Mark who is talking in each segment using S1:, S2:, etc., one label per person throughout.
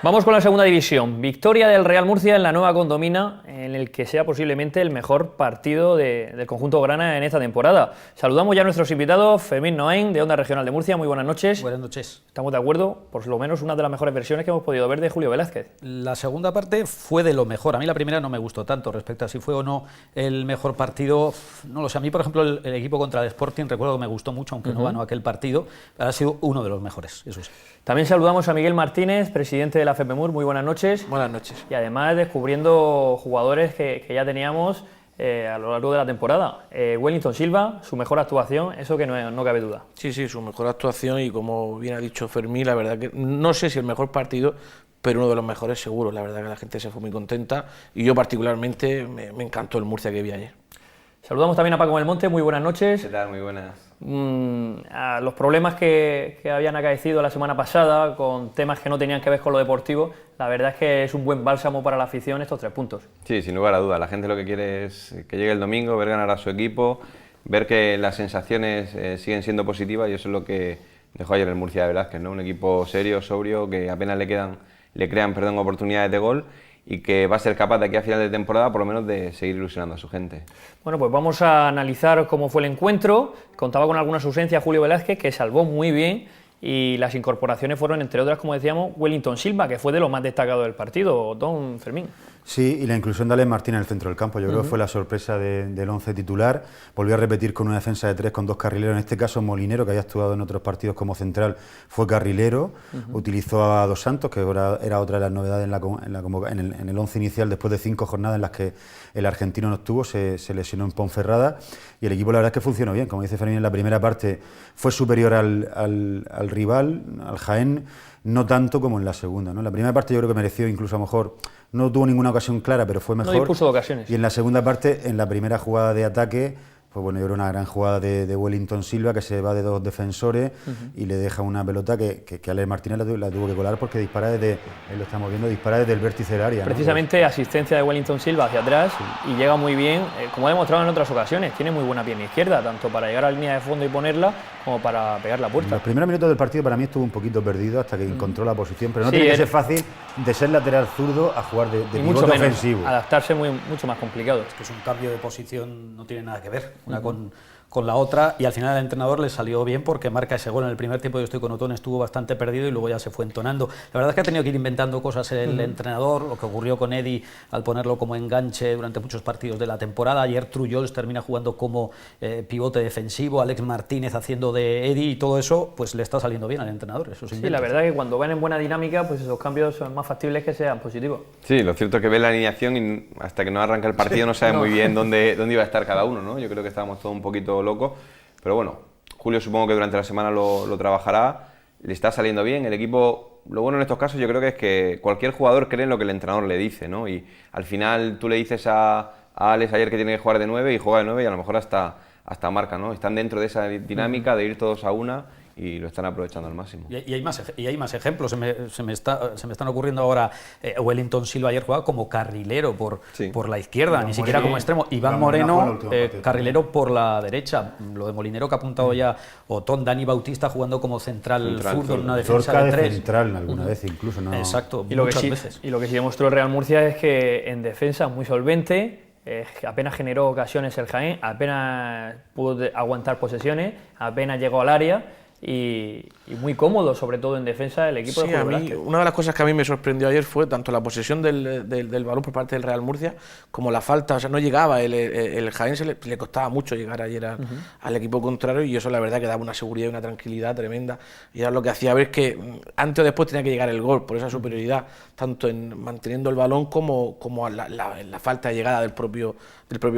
S1: Vamos con la segunda división. Victoria del Real Murcia en la Nueva Condomina, en el que sea posiblemente el mejor partido del conjunto grana en esta temporada. Saludamos ya a nuestros invitados, Fermín Noain, de Onda Regional de Murcia. Muy buenas noches.
S2: Buenas noches.
S1: ¿Estamos de acuerdo? Por lo menos una de las mejores versiones que hemos podido ver de Julio Velázquez.
S2: La segunda parte fue de lo mejor. A mí la primera no me gustó tanto respecto a si fue o no el mejor partido. No lo sé. A mí, por ejemplo, el equipo contra el Sporting, recuerdo que me gustó mucho, aunque no ganó aquel partido. Ha sido uno de los mejores, eso sí.
S1: También saludamos a Miguel Martínez, presidente de la FEPEMUR. Muy buenas noches.
S3: Buenas noches.
S1: Y además descubriendo jugadores que ya teníamos a lo largo de la temporada. Wellington Silva, su mejor actuación, eso que no cabe duda.
S3: Sí, su mejor actuación y como bien ha dicho Fermín, la verdad que no sé si el mejor partido, pero uno de los mejores seguro. La verdad que la gente se fue muy contenta y yo particularmente me encantó el Murcia que vi ayer.
S1: Saludamos también a Paco Belmonte, muy buenas noches.
S4: ¿Qué tal? Muy buenas.
S1: A los problemas que habían acaecido la semana pasada con temas que no tenían que ver con lo deportivo, la verdad es que es un buen bálsamo para la afición estos 3 puntos.
S4: Sí, sin lugar a dudas. La gente lo que quiere es que llegue el domingo, ver ganar a su equipo, ver que las sensaciones siguen siendo positivas y eso es lo que dejó ayer el Murcia de Velázquez, ¿no? Un equipo serio, sobrio, que apenas le crean oportunidades de gol y que va a ser capaz de aquí a final de temporada por lo menos de seguir ilusionando a su gente.
S1: Bueno, pues vamos a analizar cómo fue el encuentro. Contaba con algunas ausencias Julio Velázquez, que salvó muy bien, y las incorporaciones fueron, entre otras, como decíamos, Wellington Silva, que fue de lo más destacado del partido. Don Fermín.
S5: Sí, y la inclusión de Alex Martín en el centro del campo, yo creo que fue la sorpresa del 11 titular. Volvió a repetir con una defensa de 3 con 2 carrileros, en este caso Molinero, que había actuado en otros partidos como central, fue carrilero. Utilizó a Dos Santos, que era otra de las novedades en el 11 inicial, después de 5 jornadas en las que el argentino no estuvo, se lesionó en Ponferrada, y el equipo la verdad es que funcionó bien. Como dice Fermín, en la primera parte fue superior al rival, al Jaén, no tanto como en la segunda, ¿no? En la primera parte yo creo que mereció, incluso a lo mejor no tuvo ninguna ocasión clara, pero fue mejor.
S1: No dispuso de ocasiones.
S5: Y en la segunda parte, en la primera jugada de ataque, pues bueno, yo creo una gran jugada de Wellington Silva, que se va de 2 defensores y le deja una pelota que Alex Martínez la tuvo que colar porque dispara desde, lo estamos viendo, dispara desde el vértice del área, ¿no?
S1: Precisamente asistencia de Wellington Silva hacia atrás, y llega muy bien, como ha demostrado en otras ocasiones. Tiene muy buena pierna izquierda, tanto para llegar a la línea de fondo y ponerla, como para pegar la puerta.
S5: Los primeros minutos del partido para mí estuvo un poquito perdido hasta que encontró la posición, pero no tiene que ser fácil de ser lateral zurdo a jugar de pivote ofensivo.
S1: Adaptarse mucho más complicado.
S2: Es que es un cambio de posición, no tiene nada que ver una con la otra, y al final al entrenador le salió bien porque marca ese gol. En el primer tiempo yo estoy con Otón, estuvo bastante perdido y luego ya se fue entonando. La verdad es que ha tenido que ir inventando cosas el entrenador, lo que ocurrió con Eddie al ponerlo como enganche durante muchos partidos de la temporada. Ayer Trujols termina jugando como pivote defensivo, Alex Martínez haciendo de Eddie, y todo eso pues le está saliendo bien al entrenador. Eso
S1: sí, la verdad es que cuando van en buena dinámica, pues esos cambios son más factibles que sean positivos.
S4: Sí, lo cierto es que ve la alineación y hasta que no arranca el partido no sabe muy bien dónde iba a estar cada uno, ¿no? Yo creo que estábamos todos un poquito locos, pero bueno, Julio supongo que durante la semana lo trabajará, le está saliendo bien, el equipo, lo bueno en estos casos yo creo que es que cualquier jugador cree en lo que el entrenador le dice, ¿no? Y al final tú le dices a Alex ayer que tiene que jugar de 9 y juega de 9 y a lo mejor hasta marca, ¿no? Están dentro de esa dinámica de ir todos a una y lo están aprovechando al máximo.
S2: Y hay más ejemplos, se me están ocurriendo ahora. Wellington Silva ayer jugaba como carrilero por la izquierda, ni siquiera como extremo. Iván Moreno, carrilero por la derecha. Lo de Molinero que ha apuntado ya Otón, Dani Bautista jugando como central zurdo en una defensa de 3.
S5: Central alguna vez incluso, ¿no?
S2: Exacto,
S1: y muchas veces. Y lo que sí demostró el Real Murcia es que en defensa muy solvente. Apenas generó ocasiones el Jaén, apenas pudo aguantar posesiones, apenas llegó al área y muy cómodo, sobre todo en defensa, el equipo de Julio Velázquez.
S3: Una de las cosas que a mí me sorprendió ayer fue tanto la posesión del balón por parte del Real Murcia como la falta, o sea, no llegaba, el Jaén le costaba mucho llegar ayer al equipo contrario, y eso la verdad que daba una seguridad y una tranquilidad tremenda, y era lo que hacía ver que antes o después tenía que llegar el gol, por esa superioridad, tanto en manteniendo el balón como en la falta de llegada del propio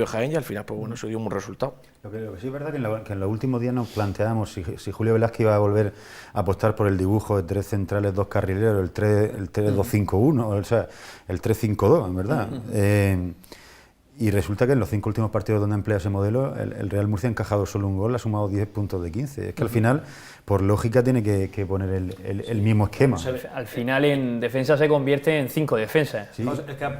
S3: Jaén, y al final pues bueno, eso dio un buen resultado.
S5: Lo que sí es verdad que en los últimos días nos planteamos si Julio Velázquez iba a volver a apostar por el dibujo de 3 centrales, 2 carrileros, el 3-2-5-1, o sea, el 3-5-2, en verdad. Y resulta que en los 5 últimos partidos donde emplea ese modelo, el Real Murcia ha encajado solo un gol, ha sumado 10 puntos de 15. Es que al final, por lógica, tiene que poner el mismo esquema.
S1: Al final en defensa se convierte en 5 defensas.
S5: Sí.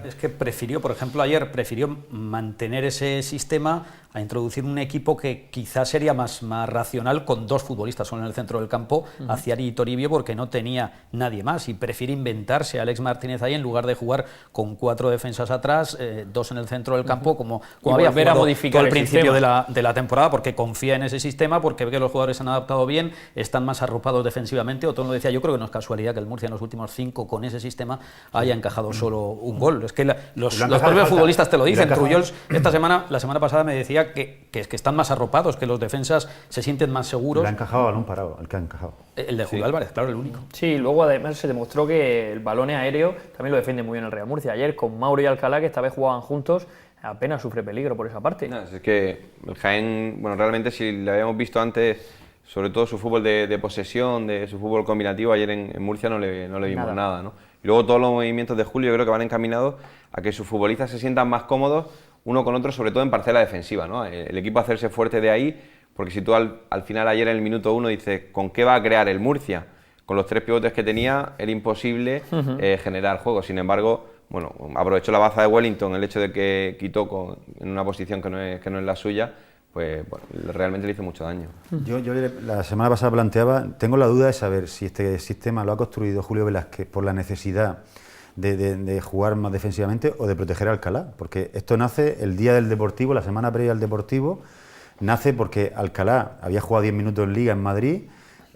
S2: Es que prefirió, por ejemplo, ayer prefirió mantener ese sistema introducir un equipo que quizás sería más racional con 2 futbolistas solo en el centro del campo, Aciari y Toribio, porque no tenía nadie más y prefiere inventarse a Alex Martínez ahí en lugar de jugar con 4 defensas atrás, 2 en el centro del campo, como había
S1: volver a
S2: jugado
S1: modificar
S2: todo el
S1: el
S2: principio
S1: sistema.
S2: de la temporada, porque confía en ese sistema, porque ve que los jugadores se han adaptado bien, están más arropados defensivamente. Otón lo decía, yo creo que no es casualidad que el Murcia en los últimos 5 con ese sistema haya encajado solo un gol. Es que los propios futbolistas te lo dicen. Trullols la semana pasada me decía que están más arropados, que los defensas se sienten más seguros.
S5: Le ha encajado a balón parado, el que ha encajado.
S2: El de Julio Álvarez, claro, el único.
S1: Sí, luego además se demostró que el balón aéreo también lo defiende muy bien el Real Murcia. Ayer con Mauro y Alcalá, que esta vez jugaban juntos, apenas sufre peligro por esa parte.
S4: No, es que el Jaén, bueno, realmente si le habíamos visto antes, sobre todo su fútbol de posesión, de su fútbol combinativo, ayer en Murcia no le vimos nada, ¿no? Y luego todos los movimientos de Julio yo creo que van encaminados a que sus futbolistas se sientan más cómodos uno con otro, sobre todo en parcela defensiva, ¿no? El equipo hacerse fuerte de ahí, porque si tú al final ayer en el minuto 1 dices, ¿con qué va a crear el Murcia? Con los 3 pivotes que tenía era imposible generar juego. Sin embargo, bueno, aprovechó la baza de Wellington, el hecho de que quitó en una posición que no es la suya, pues bueno, realmente le hizo mucho daño.
S5: Yo la semana pasada planteaba, tengo la duda de saber si este sistema lo ha construido Julio Velázquez por la necesidad de jugar más defensivamente o de proteger a Alcalá, porque esto nace el día del Deportivo, la semana previa al Deportivo, nace porque Alcalá había jugado 10 minutos en Liga en Madrid,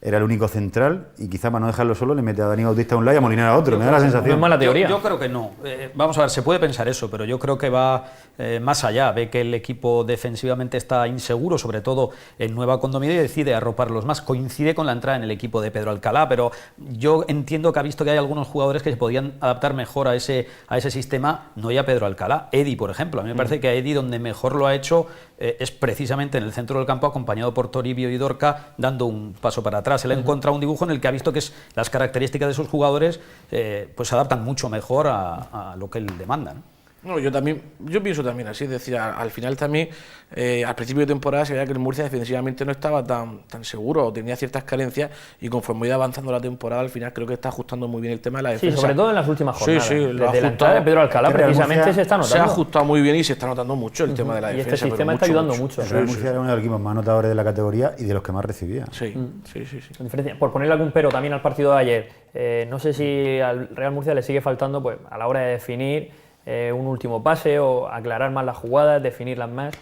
S5: era el único central y quizá para no dejarlo solo le mete a Dani Bautista a un lado y a Molinero a otro, me da la sensación.
S1: No es mala teoría.
S2: Yo creo que no. Vamos a ver, se puede pensar eso, pero yo creo que va más allá. Ve que el equipo defensivamente está inseguro, sobre todo en Nueva Condomina, y decide arroparlos más. Coincide con la entrada en el equipo de Pedro Alcalá, pero yo entiendo que ha visto que hay algunos jugadores que se podían adaptar mejor a ese sistema, no ya Pedro Alcalá. Eddie, por ejemplo. A mí me parece que a Eddie donde mejor lo ha hecho es precisamente en el centro del campo, acompañado por Toribio y Dorca, dando un paso para atrás. Él ha encontrado un dibujo en el que ha visto que las características de sus jugadores pues se adaptan mucho mejor a lo que él demanda, ¿no?
S3: No, yo pienso también así, es decir, al final también, al principio de temporada se veía que el Murcia defensivamente no estaba tan seguro, o tenía ciertas carencias, y conforme iba avanzando la temporada, al final creo que está ajustando muy bien el tema de la defensa.
S1: Sí, sobre todo en las últimas jornadas.
S3: Sí, lo ha
S1: desde la entrada de Pedro Alcalá precisamente se está notando.
S3: Se ha ajustado muy bien y se está notando mucho el tema de la defensa.
S1: Y este sistema está ayudando mucho.
S5: El Real Murcia era uno de los equipos más anotadores de la categoría y de los que más recibía.
S3: Sí.
S1: Con diferencia. Por ponerle algún pero también al partido de ayer, no sé si al Real Murcia le sigue faltando, pues, a la hora de definir un último pase o aclarar más las jugadas, definirlas más.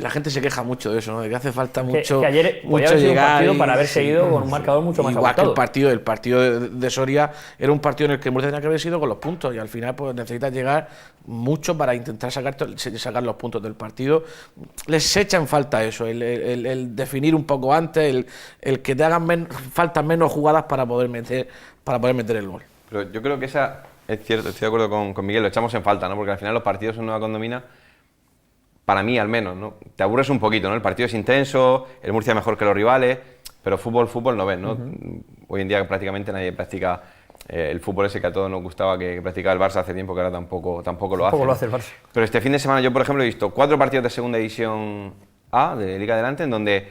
S3: La gente se queja mucho de eso, ¿no? De que hace falta mucho,
S1: que ayer
S3: mucho
S1: haber sido
S3: llegar
S1: un partido para haber seguido con un marcador mucho más
S3: igual
S1: abultado.
S3: que el partido de Soria era un partido en el que Murcia tenía que haber sido con los puntos, y al final pues necesitas llegar mucho para intentar sacar los puntos del partido. Les echa en falta eso, el definir un poco antes, el que te hagan falta menos jugadas para poder meter el gol.
S4: Pero yo creo que esa es cierto, estoy de acuerdo con Miguel, lo echamos en falta, ¿no? Porque al final los partidos en Nueva Condomina, para mí al menos, ¿no? Te aburres un poquito, ¿no? El partido es intenso, el Murcia es mejor que los rivales, pero fútbol no ves, ¿no? Hoy en día prácticamente nadie practica el fútbol ese que a todos nos gustaba que practicaba el Barça hace tiempo, que ahora tampoco lo hace.
S1: Tampoco lo hace el Barça.
S4: Pero este fin de semana yo, por ejemplo, he visto 4 partidos de Segunda División A, de Liga Adelante, en donde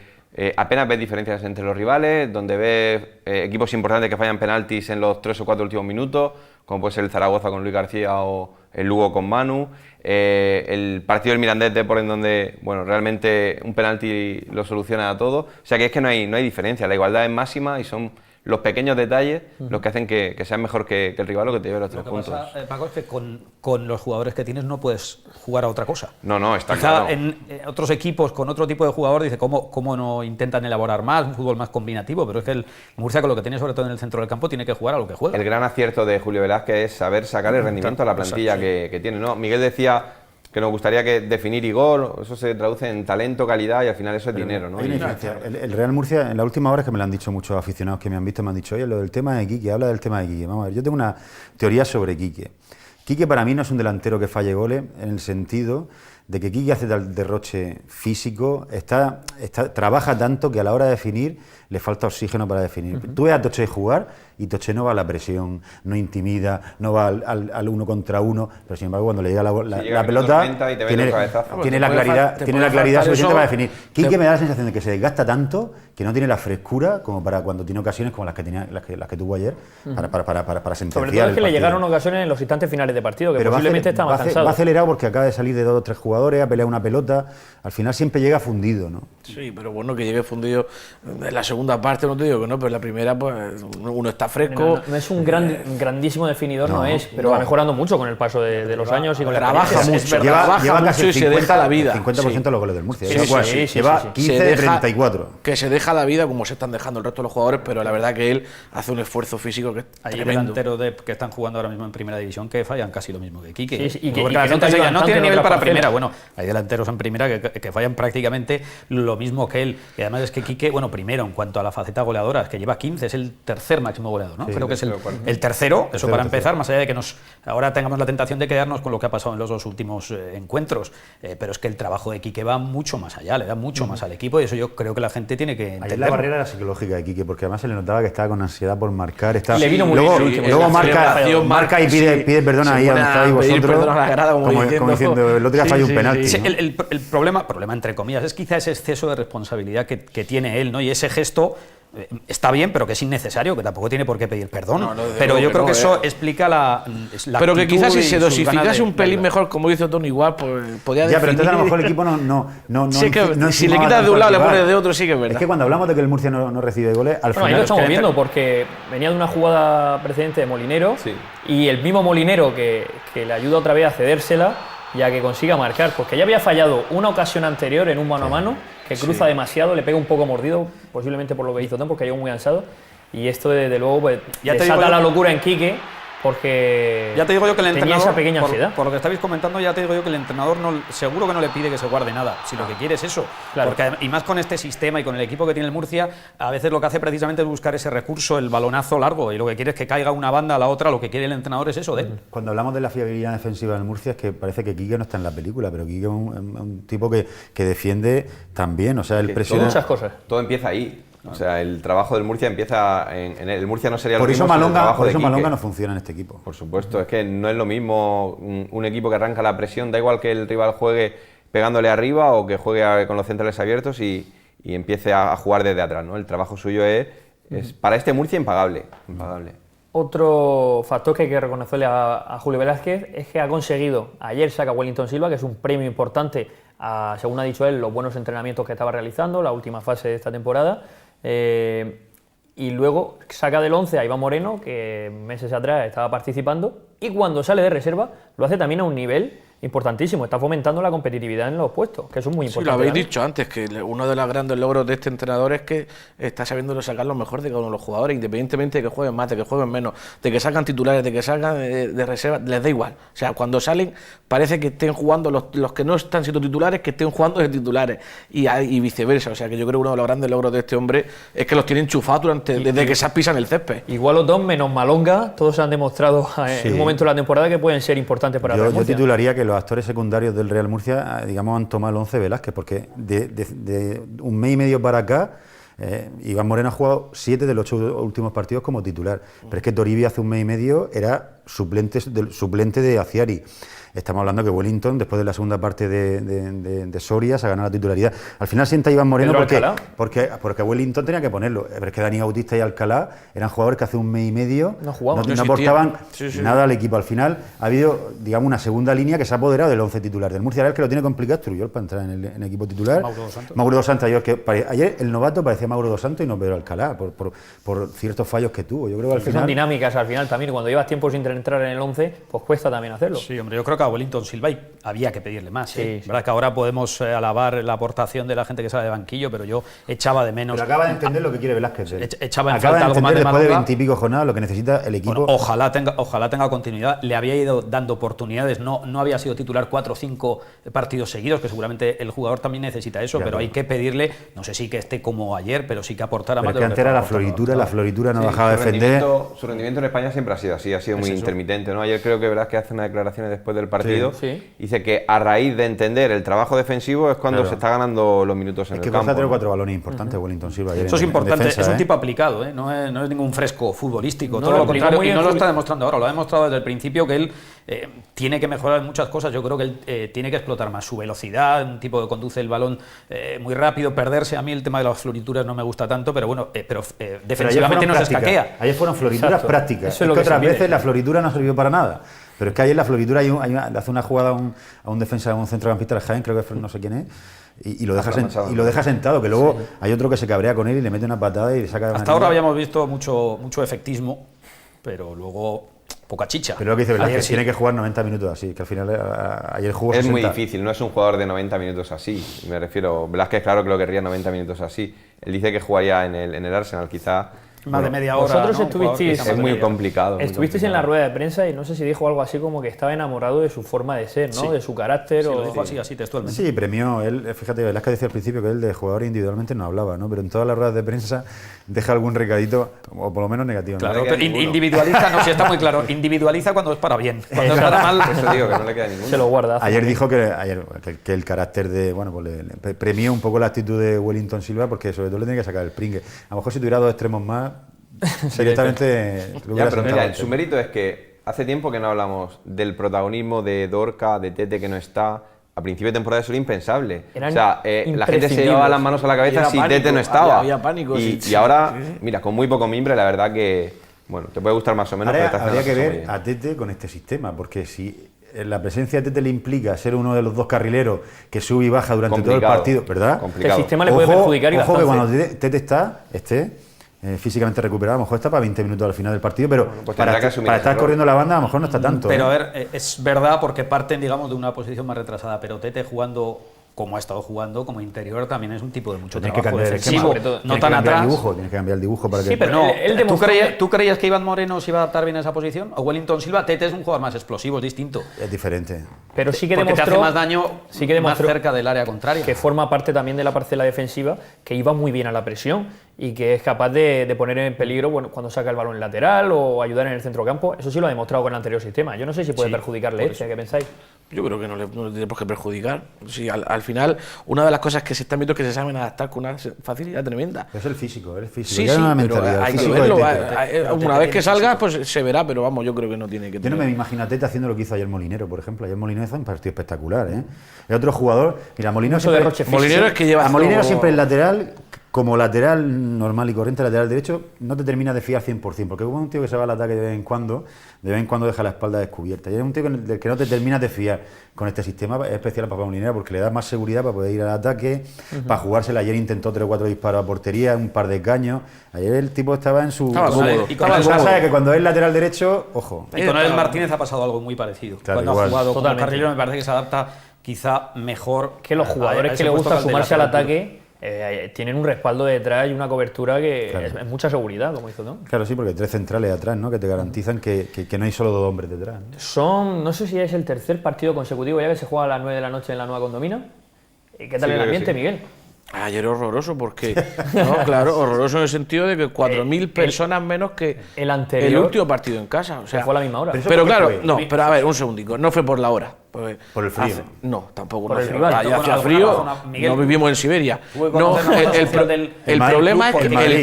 S4: apenas ves diferencias entre los rivales, donde ves equipos importantes que fallan penaltis en los 3 o 4 últimos minutos, como puede ser el Zaragoza con Luis García o el Lugo con Manu, el partido del Mirandés Depor, en donde bueno, realmente un penalti lo soluciona a todo. O sea que es que no hay diferencia, la igualdad es máxima y son los pequeños detalles los que hacen que seas mejor que el rival o que te lleve los 3 puntos.
S2: Lo que pasa, Paco, es que con los jugadores que tienes no puedes jugar a otra cosa.
S4: No, está
S2: Quizá
S4: claro.
S2: en otros equipos con otro tipo de jugador dice cómo no intentan elaborar más, un fútbol más combinativo, pero es que el Murcia, con lo que tiene sobre todo en el centro del campo, tiene que jugar a lo que juega.
S4: El gran acierto de Julio Velázquez es saber sacar el rendimiento a la plantilla que tiene, ¿no? Miguel decía que nos gustaría que definir y gol, eso se traduce en talento, calidad y al final eso es dinero, ¿no?
S5: Hay una diferencia. El Real Murcia, en las últimas horas que me lo han dicho muchos aficionados que me han visto, me han dicho, oye, lo del tema de Quique, habla del tema de Quique. Vamos a ver, yo tengo una teoría sobre Quique. Quique para mí no es un delantero que falle goles, en el sentido de que Quique hace tal derroche físico, trabaja tanto que a la hora de definir le falta oxígeno para definir. Tú ves a Toche jugar y Toche no va a la presión, no intimida, no va al uno contra uno, pero sin embargo cuando le llega la pelota tiene la claridad suficiente para definir. Quique me da la sensación de que se desgasta tanto que no tiene la frescura como para cuando tiene ocasiones como las que tuvo ayer para sentenciar.
S1: Sobre todo es que le llegaron ocasiones en los instantes finales de partido, que pero posiblemente está más cansado.
S5: Va acelerado porque acaba de salir de 2 o 3 jugadas jugadores, a pelear una pelota, al final siempre llega fundido, ¿no?
S3: Sí, pero bueno, que llegue fundido en la segunda parte, no te digo que no, pero en la primera pues uno está fresco.
S1: No es un grandísimo definidor, no es, pero va mejorando mucho con el paso de los años y con la
S3: Trabaja
S1: experiencia.
S3: mucho, trabaja mucho y se deja la vida.
S5: 50% de los goles del Murcia.
S1: Sí,
S5: Lleva 15 de 34.
S3: Que se deja la vida como se están dejando el resto de los jugadores, pero la verdad que él hace un esfuerzo físico que es
S2: Hay
S3: tremendo.
S2: delanteros que están jugando ahora mismo en primera división que fallan casi lo mismo que Quique.
S1: Sí, y que
S2: Porque la
S1: no
S2: gente
S1: te
S2: diga,
S1: ayudan
S2: no
S1: tanto
S2: tiene
S1: en
S2: nivel
S1: otras
S2: para primera.
S1: parcelas.
S2: Bueno, hay delanteros en primera que fallan prácticamente lo mismo que él. Y además es que Quique, bueno, primero en cuanto a la faceta goleadora, es que lleva 15, es el tercer máximo goleador, ¿no?
S5: Sí,
S2: creo que es el tercero,
S5: Tercero,
S2: eso para
S5: tercero.
S2: empezar, más allá de que ahora tengamos la tentación de quedarnos con lo que ha pasado en los dos últimos encuentros, pero es que el trabajo de Quique va mucho más allá, le da mucho más al equipo y eso yo creo que la gente tiene que
S5: Ayer la
S2: entender.
S5: barrera era psicológica de Quique, porque además se le notaba que estaba con ansiedad por marcar.
S1: Y le vino muy bien el último.
S5: Luego
S3: La
S5: marca
S3: celebración
S5: y pide perdón
S3: se
S5: ahí a
S3: pone
S5: donde
S3: a
S5: estáis
S3: pedir
S5: vosotros.
S3: perdón a la grada, como diciendo,
S5: el otro día
S3: sí,
S5: falló un
S3: sí,
S5: penalti.
S2: Sí,
S5: ¿no?
S2: el problema entre comillas, es quizá ese exceso de responsabilidad que tiene él, ¿no? Y ese gesto está bien, pero que es innecesario, que tampoco tiene por qué pedir perdón.
S3: No, desde
S2: pero
S3: luego
S2: yo
S3: que
S2: creo
S3: no,
S2: que eso explica la
S3: pero que
S2: actitud
S3: quizás si
S2: y
S3: se
S2: sus ganas
S3: dosificase un pelín
S2: de-
S3: mejor, como dice Tony, igual, pues podía
S5: Ya, pero entonces a lo mejor el
S3: definir-
S5: equipo no
S3: Sí, es que
S5: no
S3: si le
S5: encimaba
S3: quitas de
S5: tanto
S3: un lado,
S5: al
S3: le
S5: rival.
S3: pones de otro, sí que es verdad.
S5: Es que cuando hablamos de que el Murcia no recibe goles, al
S1: Bueno, ahí
S5: final
S1: lo estamos
S5: es que-
S1: viendo porque venía de una jugada precedente de Molinero
S4: Sí.
S1: y el mismo Molinero que le ayuda otra vez a cedérsela ya que consiga marcar, porque ya había fallado una ocasión anterior en un mano a mano que cruza demasiado, le pega un poco mordido, posiblemente por lo que hizo Tom, porque llegó muy cansado y esto desde luego pues,
S2: Ya te
S1: desata
S2: digo yo-
S1: la locura en Quique porque
S2: Ya te digo yo que el
S1: tenía
S2: entrenador,
S1: esa pequeña ansiedad.
S2: por lo que estabais comentando, ya te digo yo que el entrenador seguro que no le pide que se guarde nada, si lo que quiere es eso.
S1: Claro.
S2: Porque, y más con este sistema y con el equipo que tiene el Murcia, a veces lo que hace precisamente es buscar ese recurso, el balonazo largo, y lo que quiere es que caiga una banda a la otra, lo que quiere el entrenador es eso de él.
S5: Cuando hablamos de la fiabilidad defensiva del Murcia es que parece que Quique no está en la película, pero Quique es un tipo que defiende también, o sea, el
S4: Que
S5: presiona...
S1: muchas cosas.
S4: Todo empieza ahí. O sea, el trabajo del Murcia empieza en el Murcia no sería
S5: Por
S4: lo
S5: eso
S4: mismo sin el trabajo de Quique.
S5: Malonga no funciona en este equipo.
S4: Por supuesto, es que no es lo mismo un equipo que arranca la presión, da igual que el rival juegue pegándole arriba o que juegue con los centrales abiertos y empiece a jugar desde atrás, ¿no? El trabajo suyo es para este Murcia impagable.
S1: Otro factor que hay que reconocerle a Julio Velázquez es que ha conseguido, ayer saca Wellington Silva, que es un premio importante a, según ha dicho él, los buenos entrenamientos que estaba realizando, la última fase de esta temporada, y luego saca del 11 a Iván Moreno, que meses atrás estaba participando, y cuando sale de reserva lo hace también a un nivel importantísimo, está fomentando la competitividad en los puestos, que eso es muy
S3: Sí,
S1: importante.
S3: lo habéis
S1: también.
S3: dicho antes, que uno de los grandes logros de este entrenador es que está sabiendo sacar lo mejor de cada uno de los jugadores, independientemente de que jueguen más, de que jueguen menos, de que sacan titulares, de que sacan de reserva, les da igual. O sea, cuando salen parece que estén jugando los que no están siendo titulares, que estén jugando de titulares y viceversa. O sea, que yo creo que uno de los grandes logros de este hombre es que los tiene enchufados desde que se pisan el césped.
S1: Igual los dos, menos Malonga, todos han demostrado en un momento de la temporada que pueden ser importantes para el Real
S5: Yo
S1: Murcia.
S5: titularía que los actores secundarios del Real Murcia, digamos, han tomado el 11 Velázquez, porque de un mes y medio para acá, Iván Moreno ha jugado 7 de los 8 últimos partidos como titular, pero es que Toribio hace un mes y medio era suplente de Aciari. Estamos hablando que Wellington, después de la segunda parte de Soria, se ha ganado la titularidad. Al final sienta Iván Moreno porque Wellington tenía que ponerlo. Pero es que Dani Bautista y Alcalá eran jugadores que hace un mes y medio
S1: No jugaban.
S5: no
S3: No
S5: aportaban
S3: existían.
S5: nada al equipo. Al final ha habido, digamos, una segunda línea que se ha apoderado del 11 titular del Murcia. Ahora el que lo tiene complicado es Trujillo para entrar en el equipo titular. Mauro dos Santos. Ayer el novato parecía Mauro dos Santos y no Pedro Alcalá, por ciertos fallos que tuvo. Yo creo que al
S1: Que son
S5: final...
S1: dinámicas al final también, cuando llevas tiempo sin entrar en el 11, pues cuesta también hacerlo.
S2: Sí, hombre, yo creo que a Wellington Silva había que pedirle más.
S1: Sí, sí.
S2: Verdad que ahora podemos alabar la aportación de la gente que sale de banquillo, pero yo echaba de menos.
S5: Pero acaba de entender lo que quiere Velázquez.
S2: Echaba en
S5: Acaba
S2: falta
S5: de
S2: algo más
S5: entender
S2: de
S5: después de
S2: Malonga.
S5: 20 y pico jornadas lo que necesita el equipo.
S2: Bueno, ojalá tenga continuidad. Le había ido dando oportunidades. No había sido titular 4 o 5 partidos seguidos, que seguramente el jugador también necesita eso, pero hay que pedirle, no sé si que esté como ayer, pero sí que aportara
S5: Pero
S2: más
S5: es
S2: de
S5: que
S2: lo
S5: antes era la
S2: estaba aportando.
S5: floritura no
S4: Sí,
S5: dejaba de defender.
S4: Su rendimiento en España siempre ha sido así, ha sido muy intermitente, ¿no? Ayer creo que verás que hace unas declaraciones después del partido.
S1: Sí.
S4: Dice que a raíz de entender el trabajo defensivo es cuando se está ganando los minutos en
S5: Es
S4: el
S5: que
S4: campo.
S5: cruza 3 o
S4: ¿no?
S5: 4 balones importantes Wellington Silva. ayer
S2: Eso es
S5: en
S2: importante,
S5: defensa,
S2: es un tipo aplicado, ¿eh? No es ningún fresco futbolístico, todo lo
S1: aplicó
S2: contrario,
S1: muy
S2: y
S1: bien
S2: no lo
S1: Julio.
S2: está demostrando ahora, lo ha demostrado desde el principio que él tiene que mejorar en muchas cosas. Yo creo que él tiene que explotar más su velocidad, un tipo que conduce el balón muy rápido, perderse. A mí el tema de las florituras no me gusta tanto, pero bueno, defensivamente no se escaquea.
S5: Ayer fueron florituras
S1: Exacto.
S5: prácticas.
S1: Eso es lo
S5: que
S1: que se
S5: otras
S1: pide.
S5: veces la floritura no sirvió para nada. Pero es que ahí en la floritura le hace una jugada a un defensa, a un centrocampista del Jaén, creo que no sé quién es, y lo deja sentado, que luego hay otro que se cabrea con él y le mete una patada y le saca...
S2: Hasta ahora habíamos visto mucho efectismo, pero luego poca chicha.
S5: Pero lo que dice Velázquez,
S2: sí.
S5: tiene que jugar 90 minutos así, que al final ayer jugó 60.
S4: Es muy difícil, no es un jugador de 90 minutos así, me refiero, Velázquez claro que lo querría 90 minutos así, él dice que jugaría en el Arsenal, quizá...
S2: Más de media hora.
S1: Vosotros
S2: ¿no?
S1: estuvisteis...
S4: Es muy complicado.
S1: Estuvisteis en la rueda de prensa y no sé si dijo algo así como que estaba enamorado de su forma de ser, ¿no?
S2: Sí.
S1: De su carácter
S2: Sí,
S1: o...
S2: lo dijo así textualmente.
S5: Sí, premió, él, fíjate, Velázquez decía al principio que él de jugador individualmente no hablaba, ¿no? Pero en todas las ruedas de prensa deja algún recadito, o por lo menos negativo, ¿no?
S2: Claro,
S4: queda
S2: pero
S4: ninguno.
S2: individualiza, no, sí está muy claro, individualiza cuando es para bien, cuando es para mal,
S4: Eso digo, que no le queda ninguno.
S1: Se lo guarda.
S5: Ayer dijo que el carácter de, bueno, pues le premió un poco la actitud de Wellington Silva porque sobre todo le tiene que sacar el pringue. A lo mejor si tuviera dos extremos más, directamente lo
S4: Ya,
S5: hubiera
S4: pero
S5: sentado.
S4: mira, su mérito es que hace tiempo que no hablamos del protagonismo de Dorca, de Tete que no está. A principio de temporada eso era impensable.
S1: Eran
S4: O sea, la gente se
S1: imprescindibles.
S4: llevaba las manos a la cabeza
S3: Era
S4: si
S3: pánico,
S4: Tete no estaba.
S3: había pánico,
S4: Y
S3: sí.
S4: ahora, mira, con muy poco mimbre, la verdad que, bueno, te puede gustar más o menos,
S5: Ahora
S4: pero está
S5: habría
S4: haciendo
S5: que
S4: las cosas
S5: ver
S4: muy bien.
S5: a Tete con este sistema, porque si la presencia de Tete le implica ser uno de los dos carrileros que sube y baja durante todo el
S4: Complicado,
S5: partido, ¿verdad?
S4: complicado.
S1: Que el sistema le puede perjudicar y
S5: ojo que
S1: bastante.
S5: cuando Tete esté físicamente recuperado, a lo mejor está para 20 minutos al final del partido, pero
S4: pues
S5: para,
S4: tendrá que asumir
S5: para
S4: ese
S5: estar
S4: rol.
S5: corriendo la banda a lo mejor no está tanto.
S2: pero a ver, es verdad porque parten, digamos, de una posición más retrasada, pero Tete jugando como ha estado jugando, como interior, también es un tipo de mucho
S5: Tienes que
S2: trabajo
S5: cambiar el
S2: defensivo,
S5: esquema,
S2: no
S5: tienes
S2: tan
S5: que cambiar
S2: atrás.
S5: el dibujo, tienes que cambiar el dibujo para que...
S1: Sí, pero
S2: No,
S1: él demostró
S2: ¿tú creías que Iván Moreno se iba a adaptar bien a esa posición? ¿O Wellington Silva? Tete es un jugador más explosivo, es distinto.
S5: Es diferente.
S1: Pero sí que
S2: Porque te hace
S1: demostró
S2: más daño
S1: sí que
S2: más
S1: demostró
S2: cerca del área contraria.
S1: que forma parte también de la parcela defensiva, que iba muy bien a la presión y que es capaz de poner en peligro cuando saca el balón en lateral o ayudar en el centrocampo. Eso sí lo ha demostrado con el anterior sistema. Yo no sé si puede
S2: Sí,
S1: perjudicarle ¿qué pensáis?
S3: Yo creo que no le tiene por qué perjudicar. Sí, al final, una de las cosas que se están viendo es que se saben adaptar con una facilidad tremenda.
S5: Es el físico,
S3: Sí,
S5: ya
S3: sí,
S5: no la
S3: pero
S5: mentalidad, el
S3: hay que
S5: físico de
S3: verlo.
S5: Tete.
S3: Una vez que salga, pues se verá, pero vamos, yo creo que no tiene que
S5: Yo no
S3: tener.
S5: me imagino a Tete haciendo lo que hizo ayer Molinero, por ejemplo. Ayer Molinero hizo un partido espectacular, ¿eh? El otro jugador, mira, Molinero
S1: Mucho derroche físico.
S3: Molinero es que lleva
S5: a Molinero
S3: haciendo-
S5: siempre el lateral, como lateral normal y corriente, lateral derecho, no te termina de fiar 100%, porque es un tío que se va al ataque de vez en cuando deja la espalda descubierta. Y es un tío del que no te terminas de fiar con este sistema, es especial para Molinero, porque le da más seguridad para poder ir al ataque, para jugársela. Ayer intentó 3 o 4 disparos a portería, un par de caños. Ayer el tipo estaba en su...
S3: Estaba cómodo.
S2: Y con
S5: Estaba
S2: el-
S5: sabe que cuando es lateral derecho, ojo.
S2: Y con Abel Martínez ha pasado algo muy parecido.
S5: Claro,
S2: Cuando
S5: igual.
S2: ha jugado como
S1: Totalmente.
S2: carrilero me parece que se adapta quizá mejor
S1: Que los
S2: a
S1: jugadores
S2: ese
S1: que le
S2: puesto
S1: gusta
S2: al de
S1: sumarse al
S2: lateral.
S1: ataque tienen un respaldo detrás y una cobertura que
S5: Claro.
S1: es mucha seguridad, como hizo, ¿no?
S5: Claro, sí, porque hay 3 centrales atrás, ¿no? Que te garantizan que no hay solo 2 hombres detrás, ¿no?
S1: No sé si es el tercer partido consecutivo ya que se juega a las 9 de la noche en la Nueva Condomina. ¿Qué tal
S4: Sí,
S1: el
S4: creo que
S1: ambiente,
S4: sí.
S1: Miguel?
S3: Ayer horroroso porque, no, claro, horroroso en el sentido de que 4.000 personas menos que
S1: el anterior
S3: el último partido en casa. O sea,
S1: fue a la misma hora.
S5: Pero
S3: Pero
S5: ¿por qué
S3: claro,
S5: fue?
S3: no, pero a ver, un segundico, no fue por la hora. Pues
S5: Por el frío.
S3: no, tampoco.
S1: Por
S3: no
S1: el
S3: hacía-
S1: rival.
S3: allá
S2: Por
S3: hacía
S2: alguna
S3: frío,
S2: razón, Miguel,
S3: no vivimos en Siberia.
S2: Tuve que
S3: No,
S2: conocer la asociación del-
S3: el
S5: Madrid
S3: problema
S5: Club,
S3: es que
S5: el Madrid.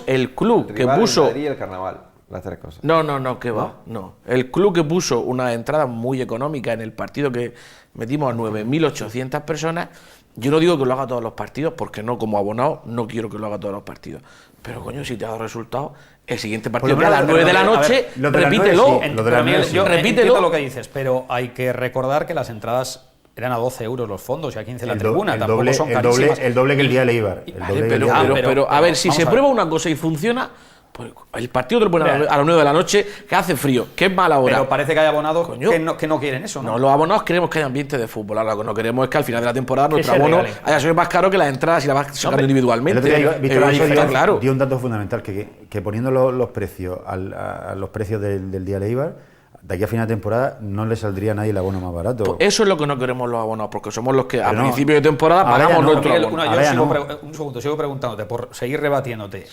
S3: el club que
S4: Rival, el
S3: puso...
S4: Madrid y el Carnaval, las 3 cosas.
S3: No, que va, no. El club que puso una entrada muy económica en el partido que metimos a 9.800 personas, yo no digo que lo haga todos los partidos, porque no, como abonado, no quiero que lo haga todos los partidos. Pero coño, si te ha dado resultado, el siguiente partido que a las 9 de la noche,
S5: lo de las
S3: repítelo.
S5: 9 sí, lo de las
S2: Pero, Miguel,
S5: 9 sí.
S2: yo
S3: Repítelo.
S2: entiendo lo que dices, pero hay que recordar que las entradas eran a 12 euros los fondos y a 15 la tribuna, tampoco son carísimas.
S5: el doble que el día de Eibar. El
S3: Vale,
S5: doble que el
S3: pero,
S5: día de
S3: pero,
S5: Eibar.
S3: pero, a ver, si
S2: vamos
S3: se
S2: a ver.
S3: prueba una cosa y funciona, pues el partido te lo ponen a las 9 de la noche, que hace frío, que es mala hora.
S2: Pero parece que hay abonados
S3: Coño.
S2: que no quieren eso, ¿no?
S3: No, los abonados queremos que haya ambiente de fútbol. Ahora lo que no queremos es que al final de la temporada nuestro
S1: se
S3: abono
S1: regalen.
S3: haya sido más caro que las entradas y las vas sacando
S5: El
S3: individualmente.
S5: otro día Víctor Alonso
S3: está claro.
S5: dio un dato fundamental, que poniendo los precios a los precios del día de Eibar, de aquí a final de temporada no le saldría a nadie el abono más barato.
S3: Pues eso es lo que no queremos los abonados, porque somos los que a
S5: Pero no,
S3: principio de temporada
S5: ahora ya
S3: pagamos
S5: no,
S3: nuestro
S2: Miguel,
S3: abono.
S2: yo
S5: Ahora ya
S2: sigo
S5: no.
S2: un segundo, sigo preguntándote, por seguir rebatiéndote.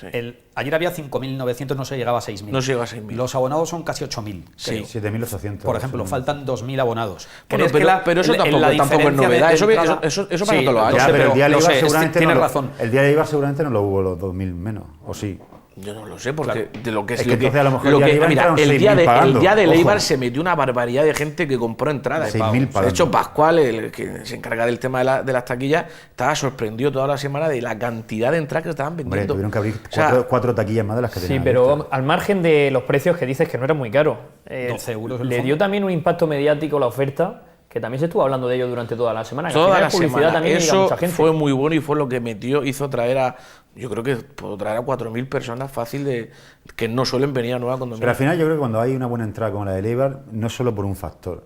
S2: Ayer había 5.900, no se llegaba a 6.000.
S3: No se llega a 6.000.
S2: Los abonados son casi 8.000.
S3: Sí.
S2: creo.
S5: 7.800.
S2: Por ejemplo, faltan 2.000 abonados.
S3: Bueno,
S2: ¿Crees que
S3: pero eso tampoco es
S2: diferencia
S3: novedad.
S2: de
S3: Eso
S2: entrada-
S3: pasa todos los años.
S5: Ya,
S2: sé,
S5: pero el día de
S2: lo
S5: Eibar
S2: sé,
S5: seguramente
S2: tienes
S5: no
S2: razón.
S5: El día de Eibar seguramente no lo hubo los 2.000 menos, ¿o sí?
S3: Yo no lo sé, porque de lo que
S5: Es que entonces a lo mejor ya iban
S3: mira,
S5: entraron
S3: el día
S5: 6.000 pagando.
S3: del
S5: Ojo.
S3: Eibar se metió una barbaridad de gente que compró entradas.
S5: 6.000
S3: De
S5: pagando.
S3: hecho, Pascual, el que se encarga del tema de las taquillas, estaba sorprendido toda la semana de la cantidad de entradas que estaban
S5: Hombre,
S3: vendiendo.
S5: tuvieron que abrir
S3: O sea,
S5: cuatro taquillas más de las que
S1: Sí,
S5: tenían
S1: pero
S5: abiertas.
S1: al margen de los precios que dices que no eran muy caros,
S2: 12 euros el
S1: le
S2: fondo.
S1: dio también un impacto mediático la oferta, que también se estuvo hablando de ello durante toda la semana. Que al
S3: toda
S1: final
S3: la
S1: es publicidad
S3: semana.
S1: también y llega a
S3: Eso
S1: mucha gente.
S3: fue muy bueno y fue lo que hizo traer a, yo creo que puedo traer a 4.000 personas fácil que no suelen venir a Nueva
S5: Pero al
S3: Condomina.
S5: final yo creo que cuando hay una buena entrada como la del Eibar, no es solo por un factor.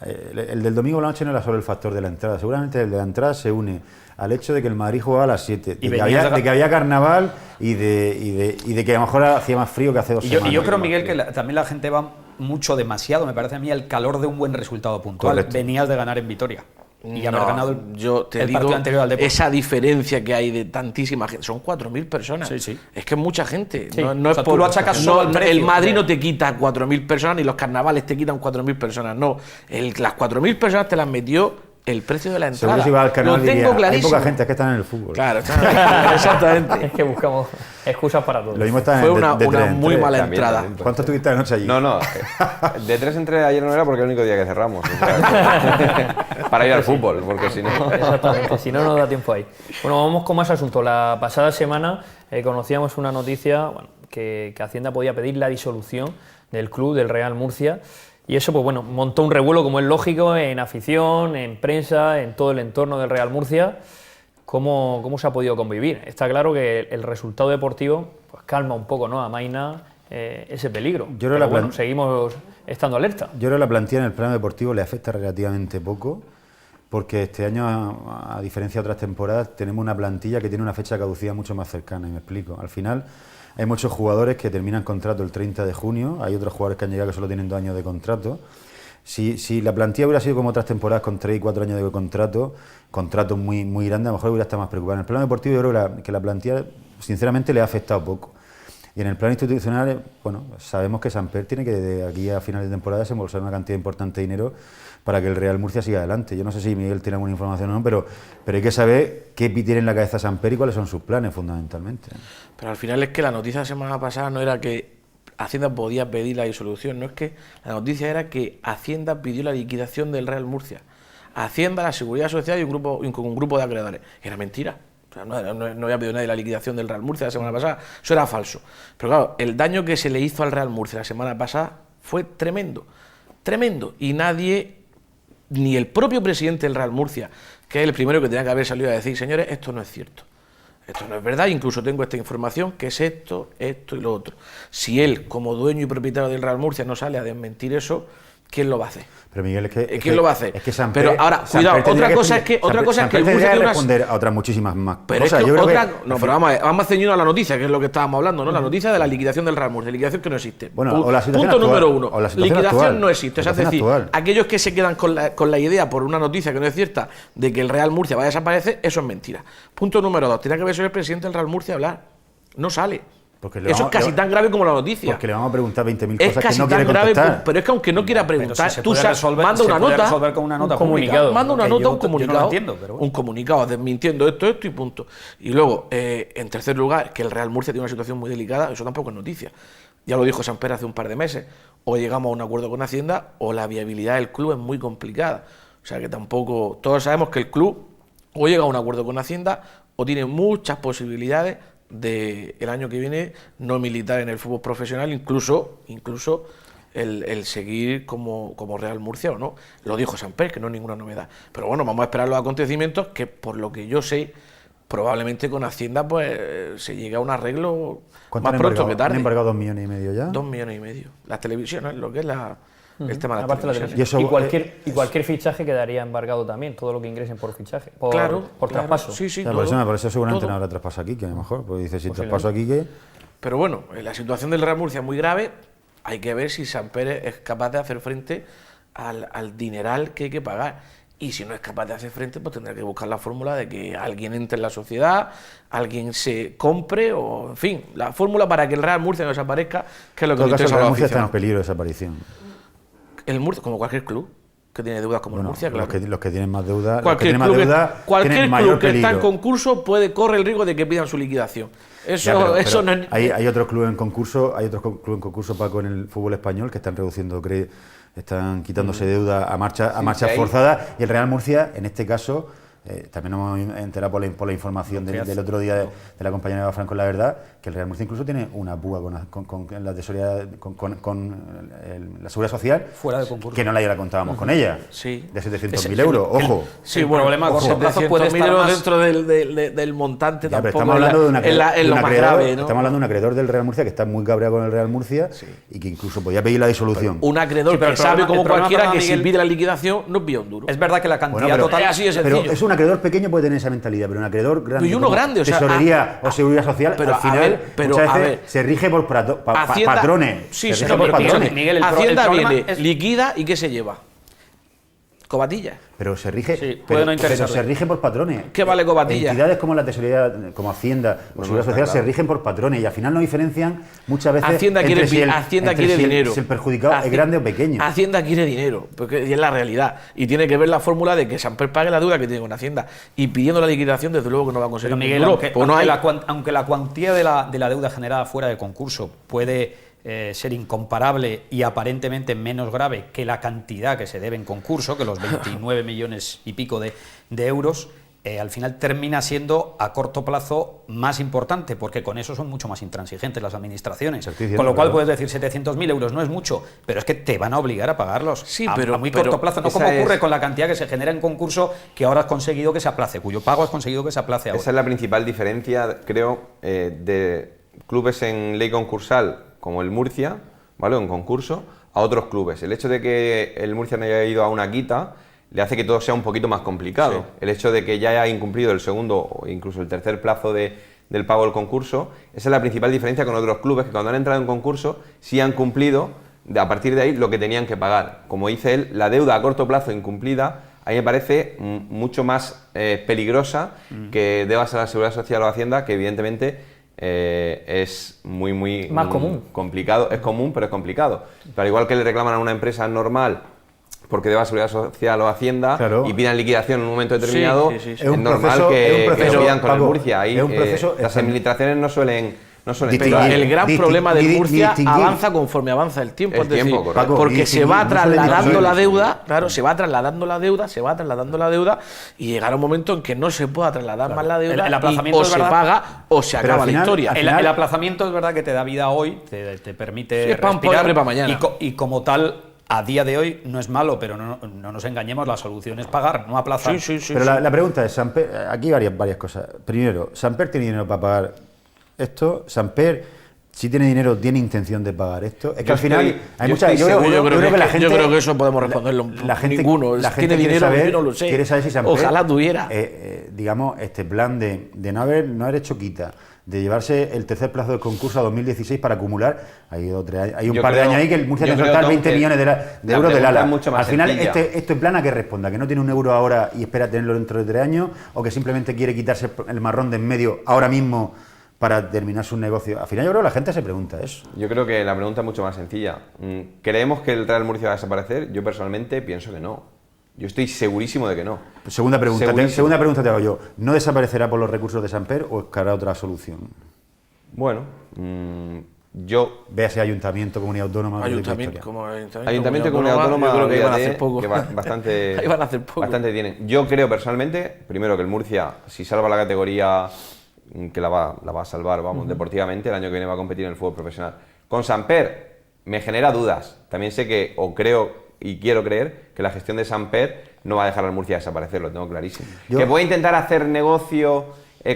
S5: El del domingo por la noche no era solo el factor de la entrada, seguramente el de la entrada se une al hecho de que el Madrid jugaba a las 7,
S2: Y
S5: de
S2: venías de-
S5: que había carnaval y de que a lo mejor hacía más frío que hace 2
S2: Y
S5: semanas.
S2: yo creo, Miguel, que también la gente va mucho demasiado, me parece a mí, el calor de un buen resultado puntual.
S5: Correcto.
S2: Venías de ganar en Vitoria. Y haber
S3: No,
S2: ganado
S3: yo te
S2: el
S3: digo,
S2: partido anterior al Depor.
S3: esa diferencia que hay de tantísima gente, son 4.000 personas.
S2: Sí, sí.
S3: Es que es mucha gente.
S1: Sí.
S3: No
S2: O
S3: es
S2: sea, tú
S3: por,
S2: lo achacas
S3: no,
S2: solo al precio.
S3: el Madrid no te quita 4.000 personas, ni los carnavales te quitan 4.000 personas. No, las 4.000 personas te las metió el precio de la entrada.
S5: Seguro si vas al carnaval
S3: lo tengo
S5: diría, hay
S3: clarísimo.
S5: poca gente, es que están en el fútbol.
S3: Claro, exactamente.
S1: Es que buscamos excusas para todo.
S5: Lo mismo está
S3: Fue
S5: en
S3: una
S5: de tres en
S3: muy
S5: tres.
S3: mala
S4: También,
S3: entrada.
S4: también.
S5: ¿Cuánto estuviste anoche allí?
S4: No, de 3 entre ayer no era porque es el único día que cerramos. O sea, para ir al fútbol, porque si no...
S1: Exactamente, si no nos da tiempo ahí. Bueno, vamos con más asuntos. La pasada semana conocíamos una noticia, bueno, que Hacienda podía pedir la disolución del club del Real Murcia. Y eso, pues bueno, montó un revuelo, como es lógico, en afición, en prensa, en todo el entorno del Real Murcia. ¿Cómo se ha podido convivir? Está claro que el resultado deportivo pues calma un poco, ¿no?, amaina ese peligro.
S5: Yo creo
S1: Pero
S5: la
S1: bueno,
S5: plan-
S1: seguimos estando alerta.
S5: Yo creo que la plantilla en el plano deportivo le afecta relativamente poco, porque este año, a diferencia de otras temporadas, tenemos una plantilla que tiene una fecha de caducidad mucho más cercana, y me explico. Al final, hay muchos jugadores que terminan contrato el 30 de junio, hay otros jugadores que han llegado que solo tienen 2 años de contrato. Si la plantilla hubiera sido como otras temporadas con 3 y 4 años de contratos muy, muy grandes, a lo mejor hubiera estado más preocupado. En el plano deportivo yo creo que la plantilla, sinceramente, le ha afectado poco. Y en el plano institucional, bueno, sabemos que Samper tiene que de aquí a final de temporada desembolsar una cantidad importante de dinero para que el Real Murcia siga adelante. Yo no sé si Miguel tiene alguna información o no, pero hay que saber qué tiene en la cabeza Samper y cuáles son sus planes, fundamentalmente.
S3: Pero al final es que la noticia la semana pasada no era que Hacienda podía pedir la disolución, no es que la noticia era que Hacienda pidió la liquidación del Real Murcia. Hacienda, la Seguridad Social y un grupo de acreedores. Era mentira. O sea, no había pedido nadie la liquidación del Real Murcia la semana pasada. Eso era falso. Pero claro, el daño que se le hizo al Real Murcia la semana pasada fue tremendo. Tremendo. Y nadie, ni el propio presidente del Real Murcia, que es el primero que tenía que haber salido a decir, señores, esto no es cierto. Esto no es verdad, incluso tengo esta información, que es esto y lo otro. Si él, como dueño y propietario del Real Murcia, no sale a desmentir eso, ¿quién lo va a hacer?
S5: Pero Miguel,
S3: ¿Quién lo va a hacer?
S5: Es que Samper,
S3: Pero ahora, cuidado, otra cosa es que el Murcia
S5: tiene
S3: tiene unas...
S5: responder a otras muchísimas más
S3: Pero
S5: cosas.
S3: es que
S5: Yo creo
S3: otra... No, pero vamos a ceñirnos a la noticia, que es lo que estábamos hablando, ¿no? La noticia de la liquidación del Real Murcia, liquidación que no existe.
S5: Bueno, o la situación
S3: Punto
S5: actual,
S3: número 1,
S5: o la situación
S3: liquidación
S5: actual,
S3: no existe. O sea, es
S5: la
S3: decir,
S5: situación actual.
S3: aquellos que se quedan con la idea por una noticia que no es cierta de que el Real Murcia va a desaparecer, eso es mentira. Punto número 2, tiene que haber sido el presidente del Real Murcia a hablar. No sale.
S5: Porque le
S3: Eso
S5: vamos-
S3: es casi
S5: le-
S3: tan grave como la noticia.
S5: Porque le vamos a preguntar 20.000
S3: Es
S5: cosas que
S3: casi
S5: no quiere
S3: tan grave,
S5: contestar.
S3: pero es que aunque no quiera preguntar,
S2: se
S3: tú
S2: puede resolver,
S3: manda una
S2: se puede
S3: nota,
S2: resolver con una nota
S1: un comunicado.
S3: manda una
S2: Que
S3: nota,
S2: yo-
S3: un
S2: yo no lo
S3: comunicado,
S2: entiendo, pero bueno.
S3: un comunicado desmintiendo esto y punto. Y luego, en tercer lugar, que el Real Murcia tiene una situación muy delicada, eso tampoco es noticia. Ya lo dijo Samper hace un par de meses. O llegamos a un acuerdo con Hacienda o la viabilidad del club es muy complicada. O sea que tampoco, todos sabemos que el club o llega a un acuerdo con Hacienda o tiene muchas posibilidades de el año que viene no militar en el fútbol profesional, incluso el seguir como Real Murcia o no. Lo dijo Samper, que no es ninguna novedad. Pero bueno, vamos a esperar los acontecimientos, que por lo que yo sé, probablemente con Hacienda pues se llegue a un arreglo
S5: ¿Cuánto
S3: más
S5: han
S3: pronto
S5: embargado?
S3: que tarde.
S5: ¿Han embargado 2,5 millones ya?
S3: 2,5 millones. Las televisiones, lo que es el tema de las
S1: Aparte de la
S3: televisiones.
S1: televisión.
S5: Y eso,
S1: Y cualquier fichaje quedaría embargado también, todo lo que ingresen por fichaje, por
S3: Claro,
S1: traspaso.
S3: Sí, sí,
S5: O sea,
S3: todo,
S5: por eso seguramente
S3: todo.
S5: no habrá traspaso aquí, que a lo mejor. Pues dice, si
S1: Posiblemente.
S5: traspaso aquí, que...
S3: Pero bueno, la situación del Real Murcia es muy grave. Hay que ver si Samper es capaz de hacer frente al dineral que hay que pagar. Y si no es capaz de hacer frente, pues tendrá que buscar la fórmula de que alguien entre en la sociedad, alguien se compre, o en fin, la fórmula para que el Real Murcia no desaparezca, que es lo
S5: En
S3: que
S5: todo
S3: nos
S5: caso, el
S3: interesa a
S5: Real
S3: los
S5: Murcia está en
S3: aficionados.
S5: peligro de desaparición.
S3: El Murcia, como cualquier club, que tiene deudas como el Murcia, claro.
S5: Los que tienen más deuda,
S3: Cualquier
S5: tienen mayor
S3: club que
S5: peligro.
S3: está en concurso corre el riesgo de que pidan su liquidación.
S5: Ya,
S3: Eso no es...
S5: hay otros clubes en concurso, Paco, en el fútbol español que están reduciendo, están quitándose deuda a marcha forzada, y el Real Murcia, en este caso, también nos hemos enterado por la información del otro día de la compañera Eva Franco, la verdad, que el Real Murcia incluso tiene una púa con la tesorería, con la Seguridad Social,
S2: fuera de concurso,
S5: que no la contábamos con ella,
S3: sí,
S5: de 700.000 euros, ojo.
S3: Sí, bueno, problema a corto plazo puede estar más dentro del montante,
S5: ya,
S3: tampoco
S5: estamos hablando de
S3: lo más grave, ¿no?
S5: Estamos hablando de un acreedor del Real Murcia que está muy cabreado con el Real Murcia, y que incluso podía pedir la disolución.
S3: Un acreedor que sabe como cualquiera que si pide la liquidación no pide un duro.
S2: Es verdad que la cantidad total
S3: es así de sencillo.
S5: Pero es un acredor pequeño, puede tener esa mentalidad, pero un acreedor grande,
S3: y uno grande,
S5: tesorería o seguridad social,
S3: pero
S5: al final muchas veces se rige por patrones.
S3: Sí,
S5: se rige por patrones.
S2: Miguel,
S3: Hacienda viene, liquida y ¿qué se lleva? Cobatilla.
S5: Pero se rige,
S2: sí, pero
S5: se rige por patrones.
S3: ¿Qué vale Cobatilla?
S5: Entidades como la tesorería, como Hacienda o Seguridad Social se rigen por patrones, y al final no diferencian muchas veces
S3: Hacienda quiere dinero.
S5: Si el perjudicado es grande o pequeño.
S3: Hacienda quiere dinero, porque es la realidad. Y tiene que ver la fórmula de que Samper pague la deuda que tiene con Hacienda. Y pidiendo la liquidación, desde luego que no va a conseguir.
S2: Pero Miguel, aunque la cuantía de la deuda generada fuera de concurso puede ser incomparable y aparentemente menos grave que la cantidad que se debe en concurso, que los 29 millones y pico de euros, al final termina siendo a corto plazo más importante, porque con eso son mucho más intransigentes las administraciones. Con lo cual puedes decir 700.000 euros no es mucho, pero es que te van a obligar a pagarlos a muy corto plazo, no como ocurre con la cantidad que se genera en concurso, que ahora has conseguido que se aplace, cuyo pago has conseguido que se aplace ahora.
S4: Esa es la principal diferencia, creo, de clubes en ley concursal como el Murcia, ¿vale?, en concurso, a otros clubes. El hecho de que el Murcia no haya ido a una quita le hace que todo sea un poquito más complicado. Sí. El hecho de que ya haya incumplido el segundo o incluso el tercer plazo del pago del concurso, esa es la principal diferencia con otros clubes, que cuando han entrado en concurso sí han cumplido, a partir de ahí, lo que tenían que pagar. Como dice él, la deuda a corto plazo incumplida, a mí me parece mucho más peligrosa que debas a la Seguridad Social o a Hacienda, que evidentemente es muy
S1: más común.
S4: Complicado. Es común, pero es complicado. Pero al igual que le reclaman a una empresa normal porque deba Seguridad Social o Hacienda, claro, y pidan liquidación en un momento determinado, es normal que lo pidan con el Murcia. Ahí, las administraciones no suelen
S3: pero el gran problema del Murcia avanza conforme avanza el tiempo. Es decir, porque se va trasladando la deuda, claro, se va trasladando la deuda, y llegará un momento en que no se pueda trasladar más la deuda,
S2: el aplazamiento
S3: o se paga o se acaba la historia.
S2: El aplazamiento es verdad que te da vida hoy, te permite respirar,
S3: para mañana.
S2: Y como tal, a día de hoy no es malo, pero no nos engañemos, la solución es pagar, no aplazar.
S5: Pero la pregunta es, aquí varias cosas. Primero, ¿Samper tiene dinero para pagar esto? ¿Samper, si tiene dinero, tiene intención de pagar esto? Es que al final hay muchas... Yo
S3: creo que eso podemos responderlo. Ninguno.
S5: La gente
S3: tiene dinero,
S5: yo
S3: no lo sé.
S5: Quiere saber si Samper,
S3: ojalá tuviera.
S5: Digamos, este plan de no haber hecho quita, de llevarse el tercer plazo del concurso a 2016 para acumular, hay un par de años ahí que el Murcia tiene que soltar 20 millones de euros del ala. Al final, este plan, ¿a qué responda? ¿Que no tiene un euro ahora y espera tenerlo dentro de 3 años? ¿O que simplemente quiere quitarse el marrón de en medio ahora mismo para terminar su negocio? Al final yo creo que la gente se pregunta eso.
S4: Yo creo que la pregunta es mucho más sencilla. ¿Creemos que el Real Murcia va a desaparecer? Yo personalmente pienso que no. Yo estoy segurísimo de que no.
S5: Segunda pregunta te hago yo. ¿No desaparecerá por los recursos de Samper o buscará otra solución?
S4: Bueno, yo...
S5: Véase ayuntamiento, comunidad autónoma...
S4: Ayuntamiento, comunidad autónoma, yo creo que iban a hacer poco. Que bastante,
S3: iban a hacer poco.
S4: Bastante tienen. Yo creo personalmente, primero, que el Murcia, si salva la categoría, que la va a salvar, deportivamente, el año que viene va a competir en el fútbol profesional. Con Samper me genera dudas. También sé que, o creo y quiero creer, que la gestión de Samper no va a dejar al Murcia desaparecer, lo tengo clarísimo. Que puede intentar hacer negocio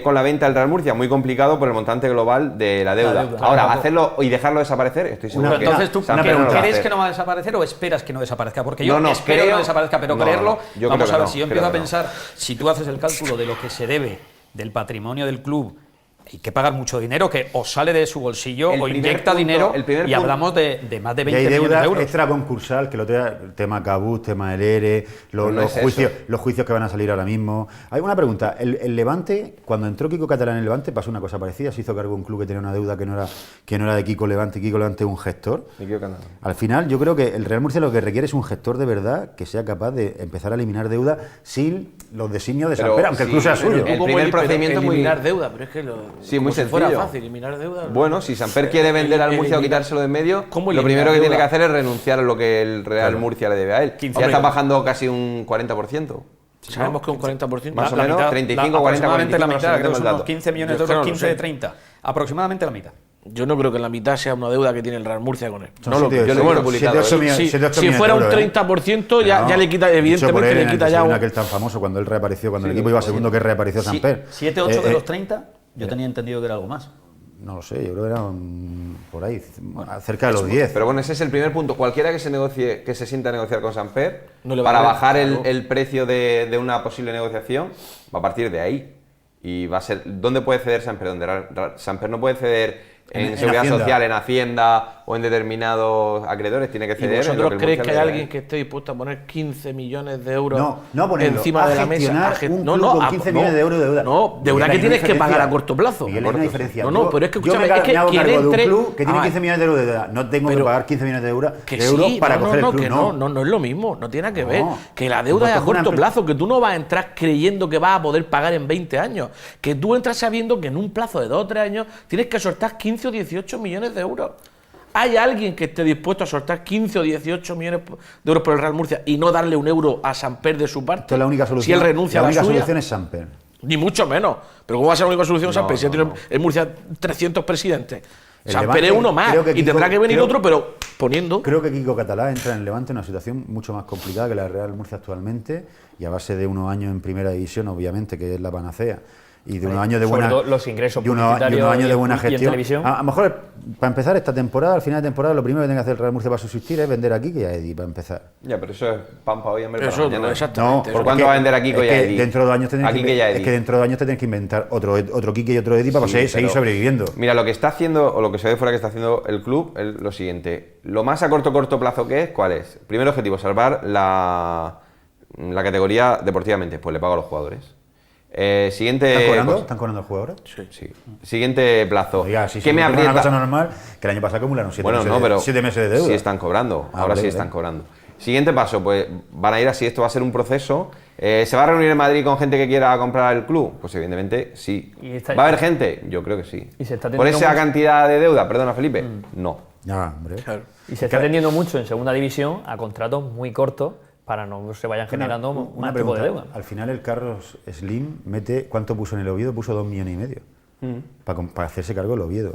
S4: con la venta del Real Murcia, muy complicado por el montante global de la deuda. Ahora, hacerlo y dejarlo desaparecer, estoy seguro que
S2: entonces tú
S4: ¿crees
S2: que no va a desaparecer o esperas que no desaparezca? Porque yo espero que no desaparezca, pero creerlo, vamos a ver, si yo empiezo a pensar, si tú haces el cálculo de lo que se debe del patrimonio del club hay que pagar mucho dinero que o sale de su bolsillo o inyecta dinero y hablamos de más de 20 millones de euros.
S5: Extra concursal, que el tema Cabús, tema del ERE, los juicios que van a salir ahora mismo. Hay una pregunta, el Levante, cuando entró Quico Catalán en el Levante pasó una cosa parecida, se hizo cargo de un club que tenía una deuda que no era de Quico Levante es un gestor. Al final yo creo que el Real Murcia lo que requiere es un gestor de verdad que sea capaz de empezar a eliminar deuda sin los designios de Samper, aunque el club sea suyo.
S4: El primer procedimiento es muy...
S3: eliminar deuda, pero es que
S4: Sí, muy sencillo.
S3: Si fuera fácil eliminar deuda.
S4: Bueno, si Samper quiere vender al Murcia o quitárselo de en medio, lo primero que tiene que hacer es renunciar a lo que el Real Murcia le debe a él. Ya está bajando casi un 40%.
S3: Sabemos que un 40%.
S4: Más o menos, 35, 40,
S2: aproximadamente
S4: 45,
S2: la mitad,
S4: no
S2: que
S4: sé
S2: son unos 15 millones de euros, 15 de 30. Aproximadamente la mitad.
S3: Yo no creo que la mitad sea una deuda que tiene el Real Murcia con él.
S5: No lo creo.
S4: Yo lo he publicado.
S3: Si fuera un 30%, ya le quita, evidentemente le quita ya.
S5: Aquel tan famoso cuando él reapareció, cuando el equipo iba segundo, que reapareció Samper.
S2: 7, 8 de los 30, yo tenía entendido que era algo más.
S5: No lo sé, yo creo que eran por ahí, cerca de los 10.
S4: Pero bueno, ese es el primer punto. Cualquiera que se sienta a negociar con Samper,
S3: No
S4: para bajar el precio de una posible negociación, va a partir de ahí. Y va a ser, ¿dónde puede ceder Samper? Samper no puede ceder en seguridad social, en Hacienda o en determinados acreedores, tiene que ceder.
S3: ¿Y vosotros creéis que hay alguien
S4: que
S3: que esté dispuesto a poner 15 millones de euros
S5: no ponerlo,
S3: encima de la mesa?
S5: Con 15 millones de euros de deuda.
S3: No, deuda que tienes que pagar a corto plazo.
S5: Miguel, hay una diferencia.
S3: No, pero es que escúchame,
S5: yo
S3: es que
S5: me hago
S3: quien
S5: cargo
S3: entre...
S5: de un club que tiene 15 millones de euros de deuda. No tengo que pagar 15 millones de euros para coger el club.
S3: No es lo mismo, no tiene nada que ver. Que la deuda es a corto plazo, que tú no vas a entrar creyendo que vas a poder pagar en 20 años. Que tú entras sabiendo que en un plazo de 2 o 3 años tienes que soltar 15 o 18 millones de euros. ¿Hay alguien que esté dispuesto a soltar 15 o 18 millones de euros por el Real Murcia y no darle un euro a Samper de su parte?
S5: Esto es la única solución.
S3: Si él renuncia a la suya.
S5: La única solución es Samper.
S3: Ni mucho menos. Pero ¿cómo va a ser la única solución Samper? Si tiene el Murcia 300 presidentes. Samper es uno más y tendrá que venir otro, pero poniendo.
S5: Creo que Quico Catalá entra en el Levante en una situación mucho más complicada que la del Real Murcia actualmente, y a base de unos años en primera división, obviamente, que es la panacea. Y de unos años de buena,
S1: los ingresos
S5: de unos años de buena gestión. A lo mejor, para empezar esta temporada, al final de temporada, lo primero que tiene que hacer el Real Murcia para subsistir es vender a Quique y a Eddie, para empezar.
S4: Ya, pero eso es pan para hoy, hambre para mañana.
S3: Exactamente.
S4: ¿Por cuánto va a vender a Quique y a Eddie?
S5: Dentro de 2 años te tienes que inventar otro Quique y otro Eddie para seguir sobreviviendo.
S4: Mira, lo que está haciendo, o lo que se ve fuera que está haciendo el club, es lo siguiente. Lo más a corto plazo que es, ¿cuál es? Primer objetivo, salvar la categoría deportivamente. Pues le pago a los jugadores. Siguiente.
S5: ¿Están cobrando los jugadores?
S4: Sí. Siguiente plazo.
S5: Oiga, si
S4: ¿Qué me aprieta?
S5: Una cosa normal, que el año pasado acumularon 7 meses de deuda.
S4: Sí están cobrando, ahora sí están cobrando. Siguiente paso, pues van a ir así, esto va a ser un proceso. ¿Se va a reunir en Madrid con gente que quiera comprar el club? Pues evidentemente sí. ¿Va a haber gente? Yo creo que sí. ¿Por esa cantidad de deuda? Perdona, Felipe. No.
S5: Ya, hombre.
S3: Claro.
S1: Y se está atendiendo mucho en segunda división a contratos muy cortos para no se vayan generando más tipo de deuda.
S5: Al final el Carlos Slim ¿cuánto puso en el Oviedo? Puso 2,5 millones para hacerse cargo del Oviedo.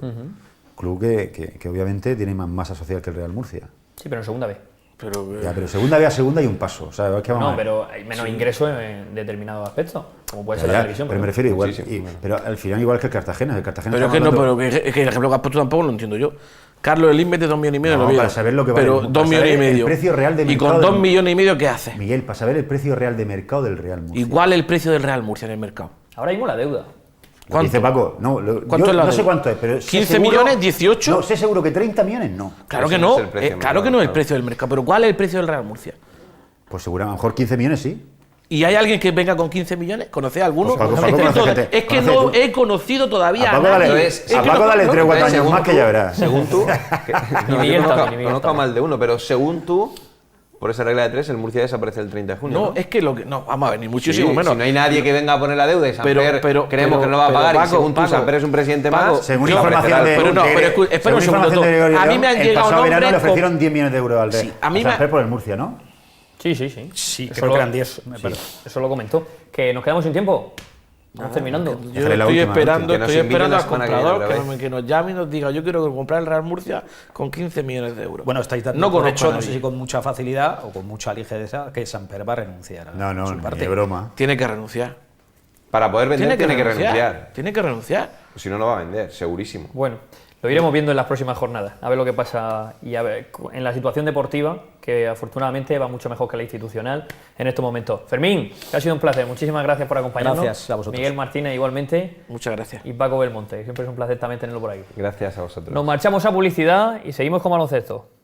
S5: Club que obviamente tiene más masa social que el Real Murcia.
S1: Sí, pero en segunda vez.
S5: Pero segunda vez a segunda hay un paso. ¿Sabes?
S1: Pero hay menos ingresos en determinados aspectos, como puede ser la televisión.
S5: Pero me refiero igual. Pero al final igual que el Cartagena.
S3: Pero es que el ejemplo que has puesto tampoco lo entiendo yo. Carlos Slim mete 2,5 millones.
S5: No, para saber lo que
S3: pero
S5: vale,
S3: 2,5 millones.
S5: El precio real de mercado.
S3: ¿Y con 2,5 millones qué hace?
S5: Miguel, para saber el precio real de mercado del Real Murcia.
S3: ¿Y cuál es el precio del Real Murcia en el mercado?
S1: Ahora mismo la deuda.
S5: ¿Cuánto? Dice Paco,
S3: ¿Cuánto es la
S5: no sé
S3: deuda?
S5: cuánto es, pero
S3: 15 millones, 18.
S5: No, sé seguro que 30 millones no.
S3: Claro que no, claro que no es el precio del mercado, pero ¿cuál es el precio del Real Murcia?
S5: Pues seguro, a lo mejor 15 millones sí.
S3: ¿Y hay alguien que venga con 15 millones? ¿Conoce a alguno?
S5: Pues Paco,
S3: es que no he conocido todavía
S5: a nadie. A Paco dale 3 o 4 años más que ya verás.
S4: Según tú, conozco mal de uno, pero según tú, por esa regla de 3, el Murcia desaparece el 30 de junio.
S3: No, es que vamos a ver, ni muchísimo menos.
S4: Si no hay nadie que venga a poner la deuda y Samper creemos que no va a pagar, y según tú, Samper es un presidente más.
S5: Según información de.
S3: Espera un segundo. A mí me han llegado
S5: nombres.
S3: verano
S5: le ofrecieron 10 millones de euros al Samper por el Murcia, ¿no?
S1: Sí,
S2: creo que eran 10.
S1: Eso lo comentó. Que nos quedamos sin tiempo. Vamos terminando.
S3: Yo estoy esperando al comprador que nos llame y nos diga: yo quiero comprar el Real Murcia con 15 millones de euros.
S2: Bueno, estáis dando por hecho, no sé si con mucha facilidad o con mucha ligereza, que Samper va a renunciar a su parte.
S5: Ni broma.
S3: Tiene que renunciar.
S4: Para poder vender tiene que renunciar.
S3: Tiene que renunciar.
S4: Si no, no va a vender, segurísimo.
S1: Bueno, Lo iremos viendo en las próximas jornadas, a ver lo que pasa y a ver en la situación deportiva, que afortunadamente va mucho mejor que la institucional en estos momentos. Fermín, que ha sido un placer, muchísimas gracias por acompañarnos.
S2: Gracias a vosotros.
S1: Miguel Martínez igualmente.
S3: Muchas gracias.
S1: Y Paco Belmonte, siempre es un placer también tenerlo por aquí.
S4: Gracias a vosotros.
S1: Nos marchamos a publicidad y seguimos con baloncesto.